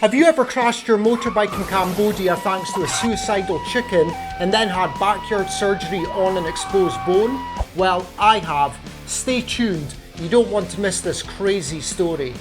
Have you ever crashed your motorbike in Cambodia thanks to a suicidal chicken and then had backyard surgery on an exposed bone? Well, I have. Stay tuned, you don't want to miss this crazy story.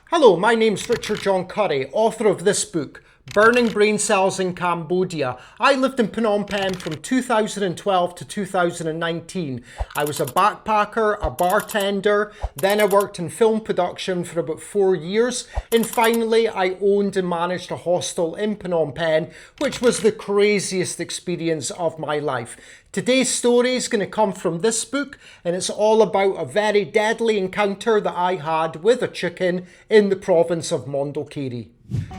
Hello, my name's Richard John Curry, author of this book, Burning Brain Cells in Cambodia. I lived in Phnom Penh from 2012 to 2019. I was a backpacker, a bartender, then I worked in film production for about 4 years, and finally I owned and managed a hostel in Phnom Penh, which was the craziest experience of my life. Today's story is going to come from this book, and it's all about a very deadly encounter that I had with a chicken in the province of Mondulkiri.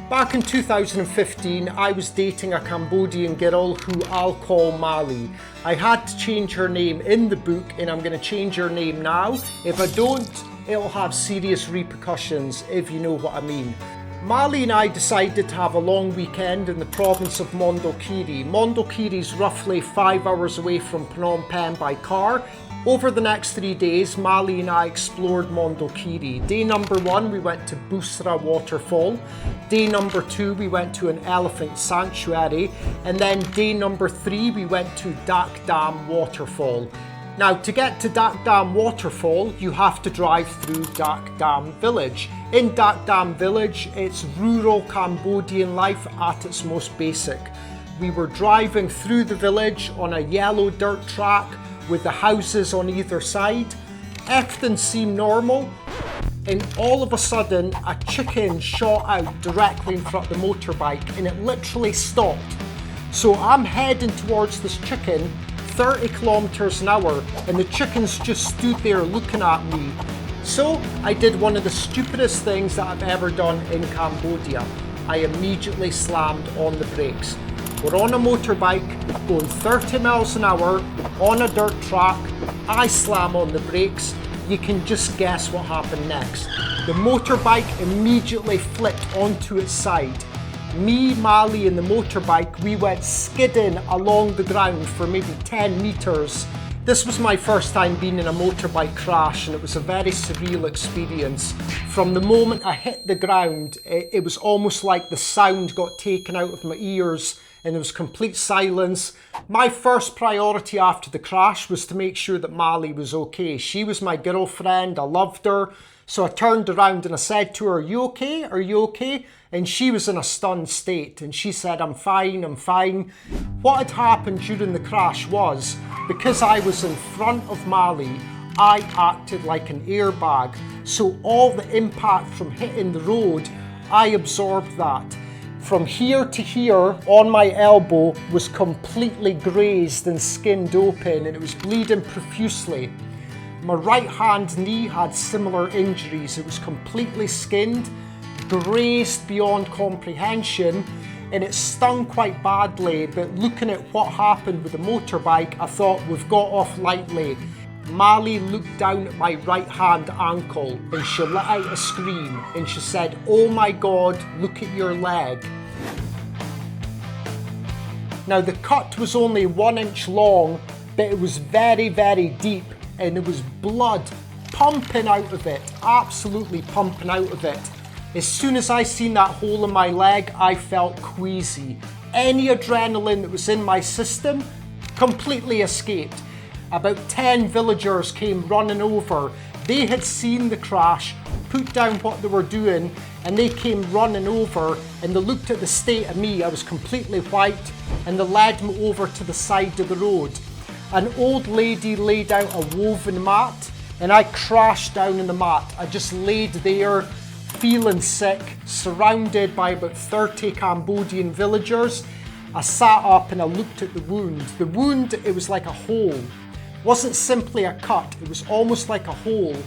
Back in 2015, I was dating a Cambodian girl who I'll call Mali. I had to change her name in the book, and I'm going to change her name now. If I don't, it'll have serious repercussions, if you know what I mean. Mali and I decided to have a long weekend in the province of Mondulkiri. Mondulkiri is roughly 5 hours away from Phnom Penh by car. Over the next 3 days, Mali and I explored Mondulkiri. Day number 1, we went to Busra waterfall. Day number 2, we went to an elephant sanctuary. And then day number 3, we went to Dak Dam waterfall. Now, to get to Dak Dam waterfall, you have to drive through Dak Dam village. In Dak Dam village, it's rural Cambodian life at its most basic. We were driving through the village on a yellow dirt track with the houses on either side. Everything seemed normal, and all of a sudden a chicken shot out directly in front of the motorbike, and it literally stopped. So I'm heading towards this chicken 30 kilometers an hour, and the chickens just stood there looking at me. So I did one of the stupidest things that I've ever done in Cambodia. I immediately slammed on the brakes. We're on a motorbike going 30 miles an hour on a dirt track. I slam on the brakes. You can just guess what happened next. The motorbike immediately flipped onto its side. Me, Mali and the motorbike, we went skidding along the ground for maybe 10 meters. This was my first time being in a motorbike crash, and it was a very surreal experience. From the moment I hit the ground, it was almost like the sound got taken out of my ears and there was complete silence. My first priority after the crash was to make sure that Mali was okay. She was my girlfriend, I loved her. So I turned around and I said to her, "Are you okay? Are you okay?" And she was in a stunned state, and she said, I'm fine, I'm fine. What had happened during the crash was, because I was in front of Mali, I acted like an airbag. So all the impact from hitting the road, I absorbed that. From here to here on my elbow was completely grazed and skinned open, and it was bleeding profusely. My right hand knee had similar injuries. It was completely skinned, grazed beyond comprehension, and it stung quite badly. But looking at what happened with the motorbike, I thought, we've got off lightly. Mali looked down at my right hand ankle and she let out a scream and she said, "Oh my God, look at your leg." Now the cut was only 1 inch long, but it was very, very deep, and there was blood pumping out of it, absolutely pumping out of it. As soon as I seen that hole in my leg, I felt queasy. Any adrenaline that was in my system completely escaped. About 10 villagers came running over. They had seen the crash, put down what they were doing, and they came running over, and they looked at the state of me. I was completely white, and they led me over to the side of the road. An old lady laid out a woven mat, and I crashed down on the mat. I just laid there, feeling sick, surrounded by about 30 Cambodian villagers. I sat up and I looked at the wound. The wound, it was like a hole. It wasn't simply a cut, it was almost like a hole.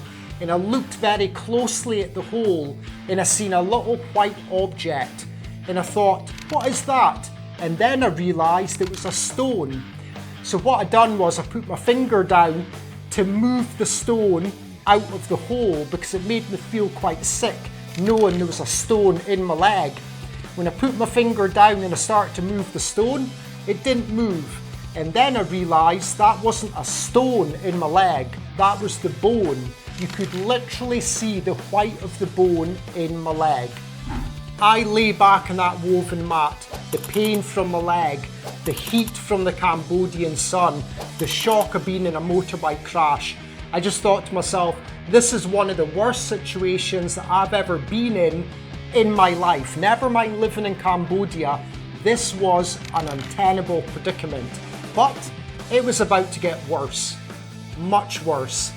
And I looked very closely at the hole, and I seen a little white object. And I thought, what is that? And then I realised it was a stone. So what I done was I put my finger down to move the stone out of the hole, because it made me feel quite sick knowing there was a stone in my leg. When I put my finger down and I started to move the stone, it didn't move. And then I realised that wasn't a stone in my leg, that was the bone. you could literally see the white of the bone in my leg. I lay back on that woven mat, the pain from my leg, the heat from the Cambodian sun, the shock of being in a motorbike crash. I just thought to myself, this is one of the worst situations that I've ever been in my life. Never mind living in Cambodia, this was an untenable predicament. But it was about to get worse, much worse.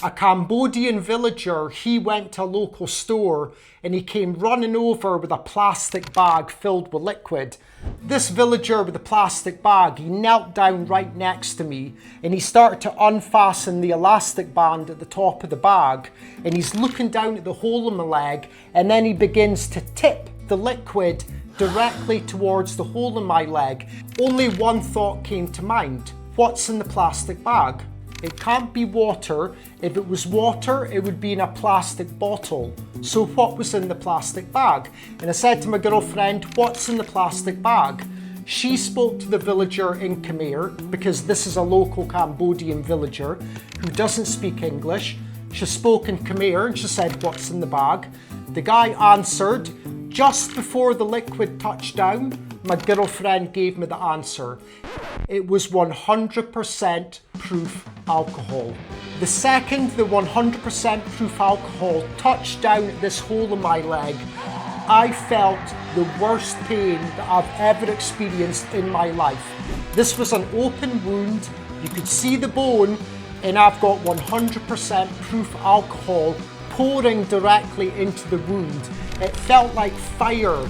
A Cambodian villager, he went to a local store and he came running over with a plastic bag filled with liquid. This villager with the plastic bag, he knelt down right next to me and he started to unfasten the elastic band at the top of the bag, and he's looking down at the hole in my leg, and then he begins to tip the liquid directly towards the hole in my leg. Only one thought came to mind. What's in the plastic bag? It can't be water. If it was water, it would be in a plastic bottle. So what was in the plastic bag? And I said to my girlfriend, what's in the plastic bag? She spoke to the villager in Khmer, because this is a local Cambodian villager who doesn't speak English. She spoke in Khmer and she said, what's in the bag? The guy answered. Just before the liquid touched down, my girlfriend gave me the answer. It was 100% proof alcohol. The second the 100% proof alcohol touched down at this hole in my leg, I felt the worst pain that I've ever experienced in my life. This was an open wound, you could see the bone, and I've got 100% proof alcohol pouring directly into the wound. It felt like fire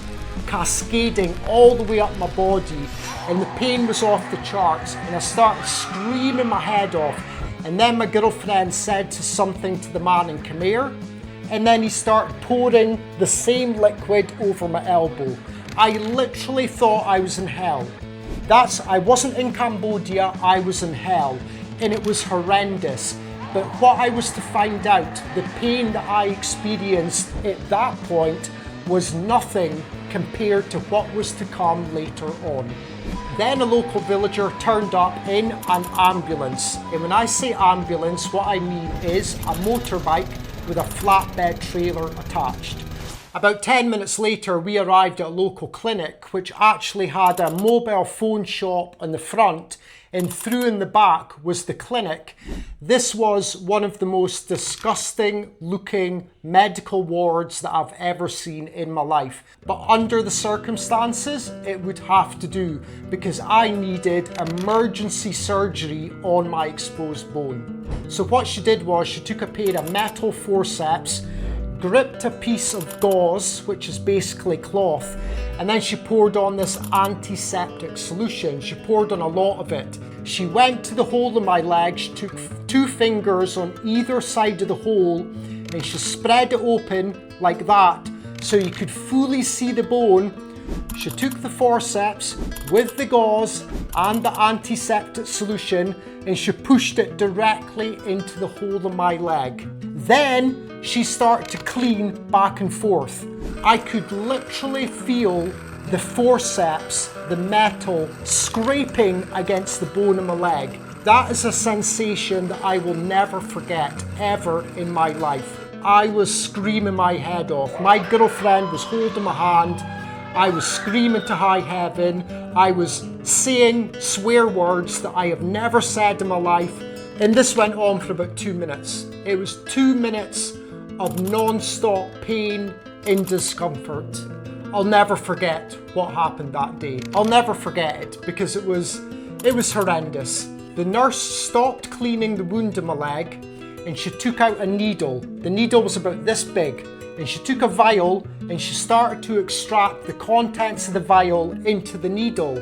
cascading all the way up my body, and the pain was off the charts, and I started screaming my head off. And then my girlfriend said something to the man in Khmer, and then he started pouring the same liquid over my elbow. I literally thought I was in hell. I wasn't in Cambodia, I was in hell, and it was horrendous. But what I was to find out, the pain that I experienced at that point was nothing compared to what was to come later on. Then a local villager turned up in an ambulance. And when I say ambulance, what I mean is a motorbike with a flatbed trailer attached. About 10 minutes later, we arrived at a local clinic, which actually had a mobile phone shop on the front, and through in the back was the clinic. This was one of the most disgusting looking medical wards that I've ever seen in my life. But under the circumstances, it would have to do, because I needed emergency surgery on my exposed bone. So what she did was she took a pair of metal forceps, gripped a piece of gauze, which is basically cloth, and then she poured on this antiseptic solution. She poured on a lot of it. She went to the hole in my leg, she took 2 fingers on either side of the hole, and she spread it open like that so you could fully see the bone. She took the forceps with the gauze and the antiseptic solution, and she pushed it directly into the hole in my leg. Then she started to clean back and forth. I could literally feel the forceps, the metal, scraping against the bone of my leg. That is a sensation that I will never forget, ever in my life. I was screaming my head off. My girlfriend was holding my hand. I was screaming to high heaven. I was saying swear words that I have never said in my life. And this went on for about 2 minutes. It was 2 minutes of non-stop pain and discomfort. I'll never forget what happened that day. I'll never forget it, because it was horrendous. The nurse stopped cleaning the wound in my leg, and she took out a needle. The needle was about this big, and she took a vial and she started to extract the contents of the vial into the needle.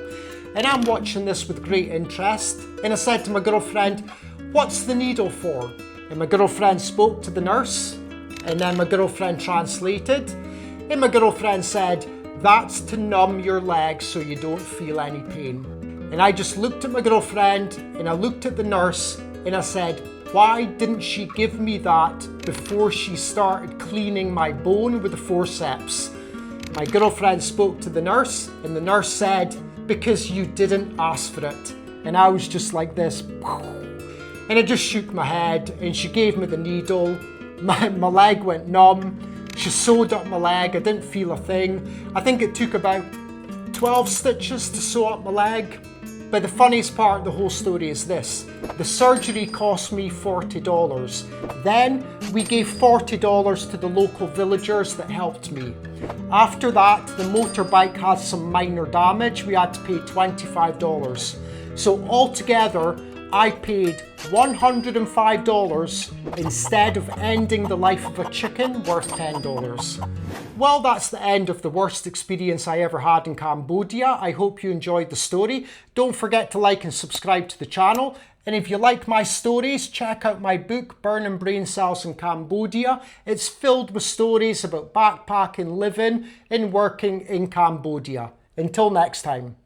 And I'm watching this with great interest, and I said to my girlfriend, "What's the needle for?" And my girlfriend spoke to the nurse, and then my girlfriend translated, and my girlfriend said, "That's to numb your leg so you don't feel any pain." And I just looked at my girlfriend and I looked at the nurse and I said, why didn't she give me that before she started cleaning my bone with the forceps? My girlfriend spoke to the nurse, and the nurse said, because you didn't ask for it. And I was just like this, and I just shook my head, and she gave me the needle, my leg went numb. She sewed up my leg, I didn't feel a thing. I think it took about 12 stitches to sew up my leg. But the funniest part of the whole story is this. The surgery cost me $40. Then we gave $40 to the local villagers that helped me. After that, the motorbike had some minor damage. We had to pay $25. So altogether, I paid $105 instead of ending the life of a chicken worth $10. Well, that's the end of the worst experience I ever had in Cambodia. I hope you enjoyed the story. Don't forget to like and subscribe to the channel. And if you like my stories, check out my book, Burning Brain Cells in Cambodia. It's filled with stories about backpacking, living and working in Cambodia. Until next time.